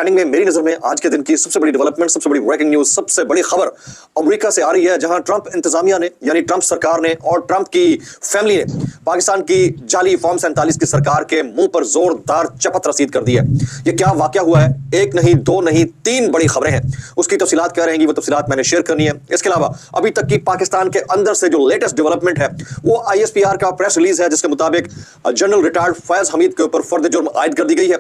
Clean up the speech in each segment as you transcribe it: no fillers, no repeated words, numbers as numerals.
Understanding में मेरी नजर में आज के दिन की सबसे बड़ी डेवलपमेंट, सबसे बड़ी ब्रेकिंग न्यूज, सबसे बड़ी खबर अमेरिका से आ रही है, जहां ट्रंप इंतजामिया ने यानी ट्रंप सरकार ने और ट्रंप की फैमिली ने पाकिस्तान की जाली फॉर्म 47 की सरकार के मुंह पर जोरदार चपत रसीद कर दी है। ये क्या वाकया हुआ है? एक नहीं, दो नहीं, तीन बड़ी खबरें हैं। उसकी तफसीलात क्या रहेंगी, वो तफसीलात मैंने शेयर करनी है। इसके अलावा अभी तक की पाकिस्तान के अंदर से जो लेटेस्ट डेवलपमेंट है वो ISPR का प्रेस रिलीज है, जिसके मुताबिक जनरल रिटायर्ड फैज हमीद के ऊपर फर्द जुर्म आयद कर दी गई है।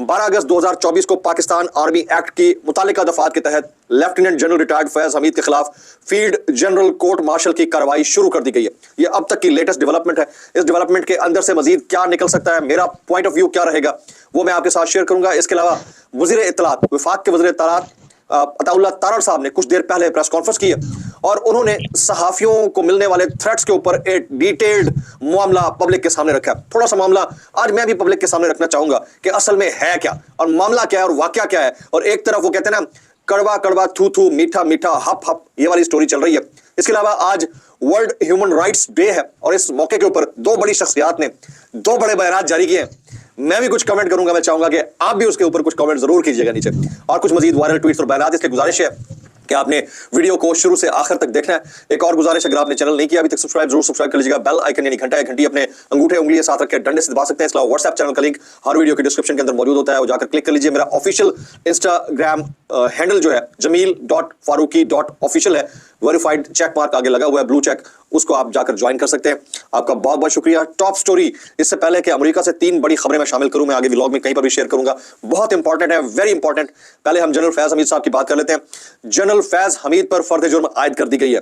12 अगस्त 2024 को पाकिस्तान आर्मी एक्ट की मुतालिका दफात के तहत lieutenant general retired Faiz Hamid के खिलाफ फील्ड जनरल कोर्ट मार्शल की कार्रवाई शुरू कर दी गई है। यह अब तक की लेटेस्ट डेवलपमेंट है। इस डेवलपमेंट के अंदर से मजीद क्या निकल सकता है, मेरा पॉइंट ऑफ व्यू क्या रहेगा, वो मैं आपके साथ शेयर करूंगा। इसके अलावा वजीर इत्तलात, वफाक के वजीर इत्तलात अताउल्लाह तारड़ साहब ने कुछ देर पहले प्रेस कॉन्फ्रेंस की है और उन्होंने सहाफियों को मिलने वाले थ्रेट्स के ऊपर एक डिटेल्ड मामला पब्लिक के सामने रखा है। थोड़ा सा मामला आज मैं भी पब्लिक के सामने रखना चाहूंगा कि असल में है क्या और मामला क्या है और वाकया क्या है। और एक तरफ वो कहते हैं ना, कड़वा कड़वा थू थू, मीठा मीठा हप हप, ये वाली स्टोरी चल रही है। इसके अलावा आज वर्ल्ड ह्यूमन राइट्स डे है और इस मौके के ऊपर दो बड़ी शख्सियात ने दो बड़े बयान जारी किए हैं। मैं भी कुछ कमेंट करूंगा, मैं चाहूंगा कि आप भी उसके ऊपर कुछ कमेंट जरूर कीजिएगा नीचे, और कुछ मजीद वायरल ट्वीट्स और बयान। इसकी गुजारिश है कि आपने वीडियो को शुरू से आखिर तक देखना है। एक और गुजारिश, अगर आपने चैनल नहीं किया अभी तक, जरूर सब्सक्राइब कर लीजिएगा। बेल आइकन यानी घंटा या घंटी अपने अंगूठे उंगली साथ रख के डंडे से दबा सकते हैं। इसके अलावा व्हाट्सएप चैनल का लिंक हर वीडियो के डिस्क्रिप्शन के अंदर मौजूद होता है, वो जाकर क्लिक कर लीजिए। मेरा ऑफिशियल इंस्टाग्राम हैंडल जो है jameel.faruqi.official है, वेरीफाइड चेक मार्क आगे लगा हुआ है, ब्लू चेक, उसको आप जाकर ज्वाइन कर सकते हैं। आपका बहुत बहुत शुक्रिया। टॉप स्टोरी, इससे पहले कि अमेरिका से तीन बड़ी खबरें मैं शामिल करूं, मैं आगे व्लॉग में कहीं पर भी शेयर करूंगा, बहुत इंपॉर्टेंट है, वेरी इंपॉर्टेंट। पहले हम जनरल फैज हमीद साहब की बात कर लेते हैं। जनरल फैज हमीद पर फर्द जुर्म आयद कर दी गई है।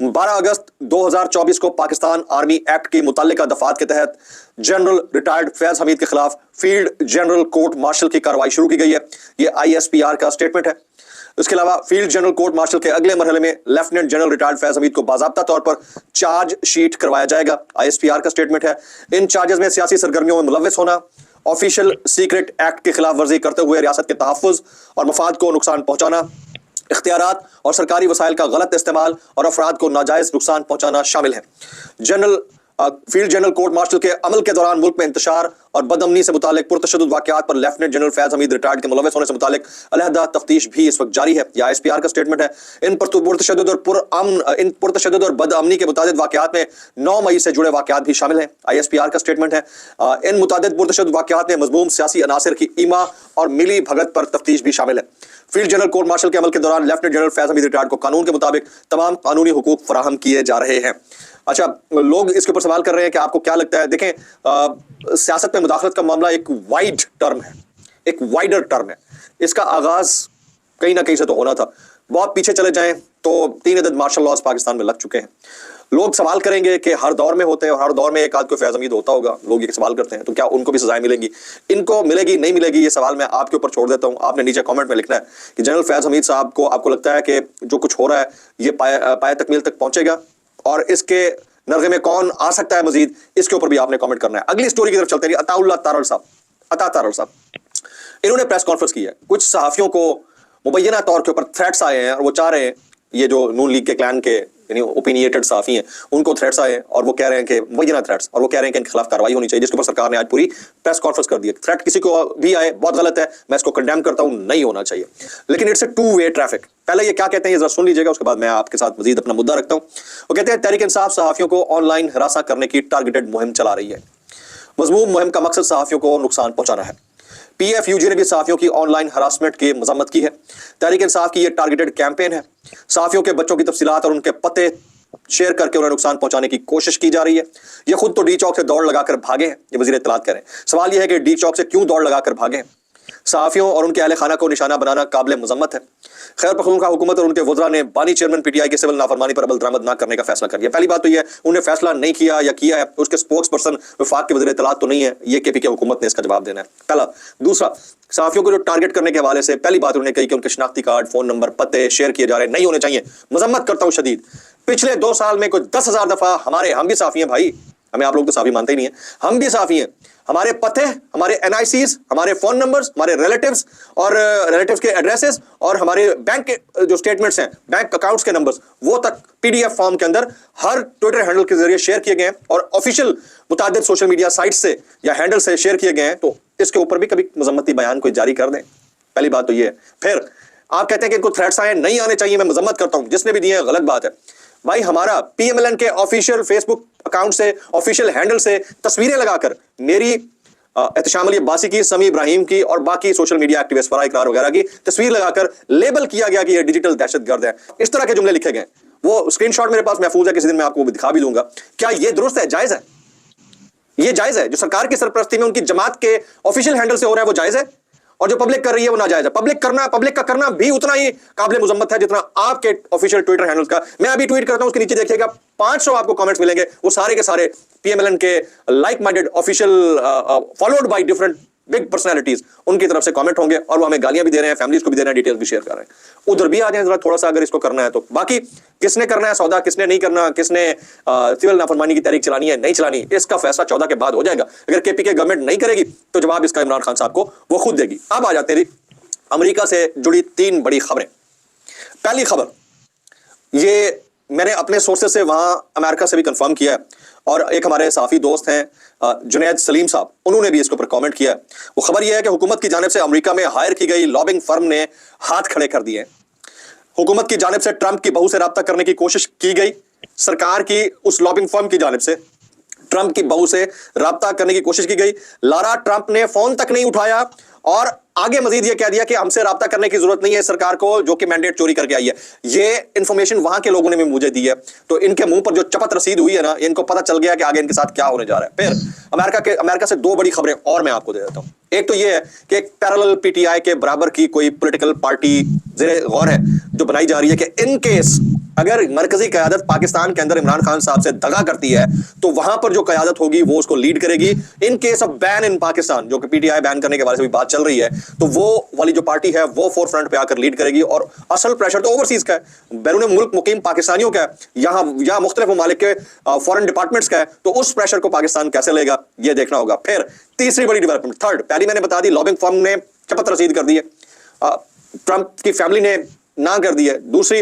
12 अगस्त 2024 को पाकिस्तान आर्मी एक्ट की मुतालिका दफात के तहत जनरल रिटायर्ड फैज हमीद के खिलाफ फील्ड जनरल कोर्ट मार्शल की कार्रवाई शुरू की गई है। यह ISPR का स्टेटमेंट है। इसके अलावा फील्ड जनरल कोर्ट मार्शल के अगले मरहले में lieutenant general retired Faiz Hamid को बाज़ाब्ता तौर पर चार्ज शीट करवाया जाएगा। ISPR का स्टेटमेंट है। इन चार्जेस में सियासी सरगर्मियों में मुलव्वस होना, ऑफिशियल सीक्रेट एक्ट की खिलाफ वर्जी करते हुए रियासत के तहफ़्फ़ुज़ और मफाद को नुकसान पहुंचाना, इख्तियारात और सरकारी वसाइल का गलत इस्तेमाल और अफराद को नाजायज नुकसान पहुंचाना शामिल है। फील्ड जनरल कोर्ट मार्शल के अमल के दौरान मुल्क में इंतशार और बदअमनी से मुतालिक पुरतशद्दुद वाक़यात पर lieutenant general Faiz Hamid retired के मुलव्वस होने से मुतालिक अलहदा तफ्तीश भी इस वक्त जारी है। यह ISPR का स्टेटमेंट है। इन पुरतशद्दुद और बदअमनी के मुतादिद वाक़यात में 9 मई से जुड़े वाक़यात भी शामिल हैं। ISPR का स्टेटमेंट है। इन मुतादिद पुरतशद्दुद वाक़यात में मज़मूम सियासी अनासर की ईमा और मिली भगत पर तफ्तीश भी शामिल है। फील्ड जनरल कोर्ट मार्शल के अमल के दौरान lieutenant general Faiz Hamid retired को कानून के मुताबिक तमाम कानूनी हुकूक फराहम किए जा रहे हैं। अच्छा, लोग इसके ऊपर सवाल कर रहे हैं कि आपको क्या लगता है। देखें, सियासत में मुदाखलत का मामला एक वाइड टर्म है, एक वाइडर टर्म है। इसका आगाज कहीं ना कहीं से तो होना था। बहुत पीछे चले जाएं तो 3 अदद मार्शल लॉज पाकिस्तान में लग चुके हैं। लोग सवाल करेंगे कि हर दौर में होते हैं और हर दौर में एक आध को फैज हमीद होता होगा। लोग ये सवाल करते हैं, तो क्या उनको भी सजाएं मिलेंगी? इनको मिलेगी, नहीं मिलेगी, ये सवाल मैं आपके ऊपर छोड़ देता हूं। आपने नीचे कमेंट में लिखना है कि जनरल फैज हमीद साहब को आपको लगता है कि जो कुछ हो रहा है ये पाए तकमील तक पहुंचेगा और इसके नरगे में कौन आ सकता है मजीद, इसके ऊपर भी आपने कमेंट करना है। अगली स्टोरी की तरफ चलते हैं। अताउल्लाह तारड़ साहब, इन्होंने प्रेस कॉन्फ्रेंस की है। कुछ सहाफियों को मुबैना तौर के ऊपर थ्रेट्स आए हैं और वो चाह रहे हैं, ये जो नून लीग के क्लैन के यानी ओपिनिएटेड सहाफी हैं, उनको थ्रेट्स आए हैं और वो कह रहे हैं कि मुबैना थ्रेट्स, और वो कह रहे हैं कि इनके खिलाफ कार्रवाई होनी चाहिए, जिसके ऊपर सरकार ने आज पूरी प्रेस कॉन्फ्रेंस कर दी है। थ्रेट किसी को भी आए बहुत गलत है, मैं इसको कंडेम करता हूं, नहीं होना चाहिए, लेकिन it's a two way traffic. पहले ये क्या कहते हैं ये जरा सुन लीजिएगा, उसके बाद मैं आपके साथ मजीद अपना मुद्दा रखता हूं। वो कहते हैं तहरीक इंसाफ सहाफियों को ऑनलाइन हरासा करने की टारगेटेड मुहिम चला रही है। मजमूम मुहिम का मकसद सहाफियों को नुकसान पहुंचाना है। PFUG ने भी सहाफियों की ऑनलाइन हरासमेंट की मजम्मत की है। तहरीक इंसाफ की यह टारगेटेड कैंपेन है। सहाफियों के बच्चों की तफसीलात और उनके पते शेयर करके उन्हें नुकसान पहुंचाने की कोशिश की जा रही है। ये खुद तो डी चौक से दौड़ लगाकर भागे हैं, ये वजीर इत्तलात कह रहे हैं। सवाल यह है कि डी चौक से क्यों दौड़ लगाकर भागे हैं? सहाफियों और उनके अहले खाना को निशाना बनाना काबिल मजम्मत है। खैर पख्तूनख्वा हुकूमत और उनके वज़रा ने बानी चेयरमैन PTI के सिविल नाफरमानी पर अमल दरामद न करने का फैसला कर लिया। पहली बात तो यह उन्हें फैसला नहीं किया या किया है, उसके स्पोक्स पर्सन वफाक के वज़ीर इत्तलात तो नहीं है, ये KPK हुकूमत ने इसका जवाब देना है। पहला। दूसरा, सहाफियों को जो टारगेट करने के हवाले से पहली बात उन्होंने कही कि उनके शनाख्ती कार्ड, फोन नंबर, पते शेयर किए जा रहे नहीं होने चाहिए। मजम्मत करता हूँ शदीद। पिछले 2 साल में कोई 10,000 दफा हम भी साफी हैं भाई, हमें आप लोग तो साफी मानते ही नहीं है, हम भी साफी हैं। हमारे पते, हमारे NICs, हमारे फोन नंबर्स, हमारे रिलेटिव्स और रिलेटिव्स के एड्रेसेस और हमारे बैंक के जो स्टेटमेंट्स हैं, बैंक अकाउंट्स के नंबर्स, वो तक PDF फॉर्म के अंदर हर ट्विटर हैंडल के जरिए शेयर किए गए हैं और ऑफिशियल मुतादिद सोशल मीडिया साइट से या हैंडल से शेयर किए गए हैं। तो इसके ऊपर भी कभी मजम्मती बयान कोई जारी कर दें, پہلی بات تو یہ ہے. پھر آپ کہتے ہیں کہ ان کو تھریٹس آئے نہیں آنے چاہیے, میں مذمت کرتا ہوں, جس نے بھی دیے ہیں غلط بات ہے. بھائی ہمارا پی ایم ایل این کے آفیشیل فیس بک اکاؤنٹ سے, آفیشیل ہینڈل سے تصویریں لگا کر میری احتشام علی عباسی کی, سمیع ابراہیم کی اور باقی سوشل میڈیا ایکٹیوسٹ فرح اقرار وغیرہ کی تصویر لگا کر لیبل کیا گیا کہ یہ ڈیجیٹل دہشت گرد ہے. اس طرح کے جملے لکھے گئے, وہ اسکرین شاٹ میرے پاس محفوظ ہے, کسی دن میں آپ کو دکھا بھی دوں گا. کیا یہ درست ہے, جائز ہے؟ یہ جائز ہے؟ جو سرکار کی سرپرستی میں ان کی جماعت کے آفیشیل ہینڈل سے ہو رہا ہے وہ جائز ہے, اور جو پبلک کر رہی ہے وہ ناجائز ہے. پبلک کا کرنا بھی اتنا ہی قابل مذمت ہے جتنا آپ کے آفیشیل ٹویٹر ہینڈلز کا. میں ابھی ٹویٹ کرتا ہوں, اس کے نیچے دیکھیے گا 500 آپ کو کامنٹس ملیں گے, وہ سارے کے سارے پی ایم ایل این کے like minded official followed by different big personalities, ان کی طرف سے کامنٹ ہوں گے, اور وہ ہمیں گالیاں بھی دے رہے ہیں, فیملیز کو بھی دے رہے ہیں, ڈیٹیلز بھی شیئر کر رہے ہیں. ادھر بھی آ جائیں ذرا تھوڑا سا اگر اس کو کرنا ہے تو. باقی کس نے کرنا ہے سودا, کس نے نہیں کرنا, کس نے سول نافرمانی کی تحریک چلانی ہے نہیں چلانی, اس کا فیصلہ 14 کے بعد ہو جائے گا. اگر کے پی کے گورنمنٹ نہیں کرے گی تو جواب اس کا عمران خان صاحب کو وہ خود دے گی. اب آ جاتے ہیں امریکہ سے جڑی 3 بڑی خبریں. پہلی خبر, یہ میں نے اپنے سورسز سے وہاں امریکہ سے بھی کنفرم کیا ہے, اور ایک ہمارے صحافی دوست ہیں جنید سلیم صاحب, انہوں نے بھی اس کے اوپر کامنٹ کیا ہے. وہ خبر یہ ہے کہ حکومت کی جانب سے امریکہ میں ہائر کی گئی لابنگ فرم نے ہاتھ کھڑے کر دیے. حکومت کی جانب سے ٹرمپ کی بہو سے رابطہ کرنے کی کوشش کی گئی. سرکار کی اس لابنگ فرم کی جانب سے ٹرمپ کی بہو سے رابطہ کرنے کی کوشش کی گئی. لارا ٹرمپ نے فون تک نہیں اٹھایا, اور آگے مزید یہ کہہ دیا کہ ہم سے رابطہ کرنے کی ضرورت نہیں ہے سرکار کو, جو کہ مینڈیٹ چوری کر کے آئی ہے. یہ انفارمیشن وہاں کے لوگوں نے بھی مجھے دی ہے, تو ان کے منہ پر جو چپت رسید ہوئی ہے نا, ان کو پتہ چل گیا کہ آگے ان کے ساتھ کیا ہونے جا رہا ہے. پھر امریکہ سے 2 بڑی خبریں اور میں آپ کو دے دیتا ہوں. ایک تو یہ ہے کہ ایک پیرالل پی ٹی آئی کے برابر کی کوئی پولیٹیکل پارٹی زیر غور ہے, جو بنائی جا رہی ہے کہ ان کیس اگر مرکزی قیادت پاکستان کے اندر عمران خان صاحب سے دغا کرتی ہے تو وہاں پر جو قیادت ہوگی وہ اس کو لیڈ کرے گی. ان کیس آف بین ان پاکستان, جو کہ پی ٹی آئی بین کرنے کے بارے سے بھی بات چل رہی ہے, تو وہ والی جو پارٹی ہے وہ فور فرنٹ پہ آ کر لیڈ کرے گی. اور اصل پریشر تو اوورسیز کا ہے, بیرون ملک مقیم پاکستانیوں کا ہے, یہاں مختلف ممالک کے فورن ڈپارٹمنٹس کا ہے. تو اس پریشر کو پاکستان کیسے لے گا یہ دیکھنا ہوگا. پھر تیسری بڑی ڈیولپمنٹ, تھرڈ, پہلی میں نے بتا دی لابنگ فرم نے چپت رسید کر دی ہے, ٹرمپ کی فیملی نے نہ کر دی ہے. دوسری,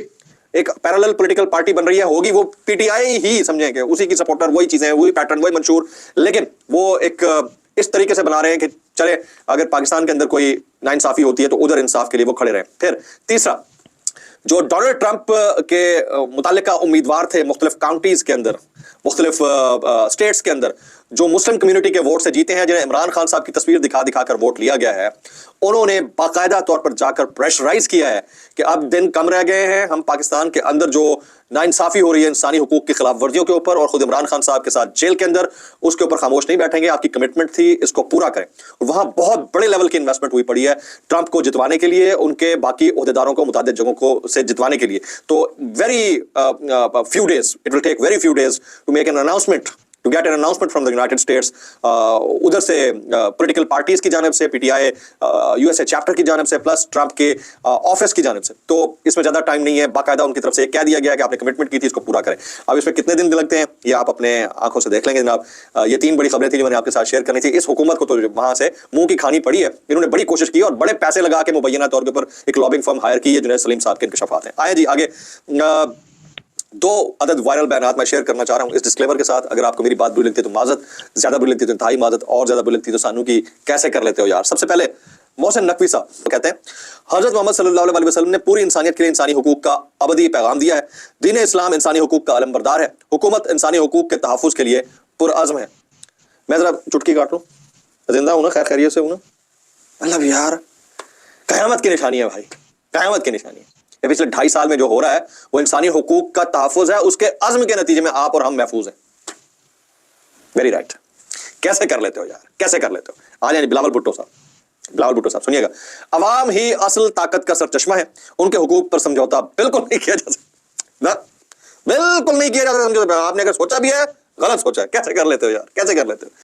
ایک پیرالل پولیٹیکل پارٹی بن رہی ہے, ہوگی وہ پی ٹی آئی ہی سمجھیں کہ اسی کی سپورٹر, وہی چیزیں, وہی پیٹرن, وہی منشور, لیکن وہ ایک اس طریقے سے بنا رہے ہیں کہ چلے اگر پاکستان کے اندر کوئی ناانصافی ہوتی ہے تو ادھر انصاف کے لیے وہ کھڑے رہیں. پھر تیسرا, جو ڈونلڈ ٹرمپ کے متعلقہ امیدوار تھے مختلف کاؤنٹیز کے اندر, مختلف اسٹیٹس کے اندر, جو مسلم کمیونٹی کے ووٹ سے جیتے ہیں, جنہیں عمران خان صاحب کی تصویر دکھا کر ووٹ لیا گیا ہے, انہوں نے باقاعدہ طور پر جا کر پریشرائز کیا ہے کہ اب دن کم رہ گئے ہیں, ہم پاکستان کے اندر جو ناانصافی ہو رہی ہے انسانی حقوق کی خلاف ورزیوں کے اوپر, اور خود عمران خان صاحب کے ساتھ جیل کے اندر, اس کے اوپر خاموش نہیں بیٹھیں گے. آپ کی کمٹمنٹ تھی, اس کو پورا کریں. وہاں بہت بڑے لیول کی انویسٹمنٹ ہوئی پڑی ہے ٹرمپ کو جتوانے کے لیے, ان کے باقی عہدیداروں کو متعدد جگہوں کو سے جتوانے کے لیے. تو very few days, it will take very few days to make an announcement, to get an announcement from the United States, ادھر سے پولیٹیکل پارٹیز کی جانب سے, P T I U S A chapter کی جانب سے, پلس ٹرمپ کے office کی جانب سے. تو اس میں زیادہ ٹائم نہیں ہے, باقاعدہ ان کی طرف سے کہہ دیا گیا کہ آپ نے کمٹمنٹ کی تھی, اس کو پورا کریں. اب اس میں کتنے دن لگتے ہیں یہ آپ اپنے آنکھوں سے دیکھ لیں گے جناب. یہ 3 بڑی خبریں تھیں جو میں نے آپ کے ساتھ شیئر کرنی تھی. اس حکومت کو تو وہاں سے منہ کی کھانی پڑی ہے, انہوں نے بڑی کوشش کی اور بڑے پیسے لگا کے مبینہ طور کے اوپر ایک لابنگ فرم ہائر کی ہے, جنید سلیم صاحب کے انکشافات ہیں. آئے جی آگے, 2 عدد وائرل بیانات میں شیئر کرنا چاہ رہا ہوں اس ڈسکلیمر کے ساتھ. اگر آپ کو میری بات بری لگتی ہے تو معذرت, زیادہ بری لگتی ہے تو انتہائی معذرت, اور زیادہ بری لگتی ہے تو سانو کی کیسے کر لیتے ہو یار. سب سے پہلے محسن نقوی صاحب کہتے ہیں, حضرت محمد صلی اللہ علیہ وسلم نے پوری انسانیت کے لیے انسانی حقوق کا ابدی پیغام دیا ہے. دین اسلام انسانی حقوق کا علم بردار ہے. حکومت انسانی حقوق کے تحفظ کے لیے پرعزم ہے. میں ذرا چٹکی کاٹ لوں, زندہ ہوں نا, خیر خیریت سے ہوں نا. اللہ یار, قیامت کی نشانی ہے بھائی, قیامت کی نشانی ہے. پچھلے 2.5 سال میں جو ہو رہا ہے وہ انسانی حقوق کا تحفظ ہے, اس کے عزم کے نتیجے میں آپ اور ہم محفوظ ہیں. Very right. کیسے کر لیتے ہو یار, کیسے کر لیتے ہو. آ جائیں بلاول بھٹو صاحب سنیے گا. عوام ہی اصل طاقت کا سرچشمہ ہے, ان کے حقوق پر سمجھوتا بالکل نہیں کیا جا سکتا, بالکل نہیں کیا جا سکتا. آپ نے اگر سوچا بھی ہے غلط سوچا ہے. کیسے کر لیتے ہو یار, کیسے کر لیتے ہو.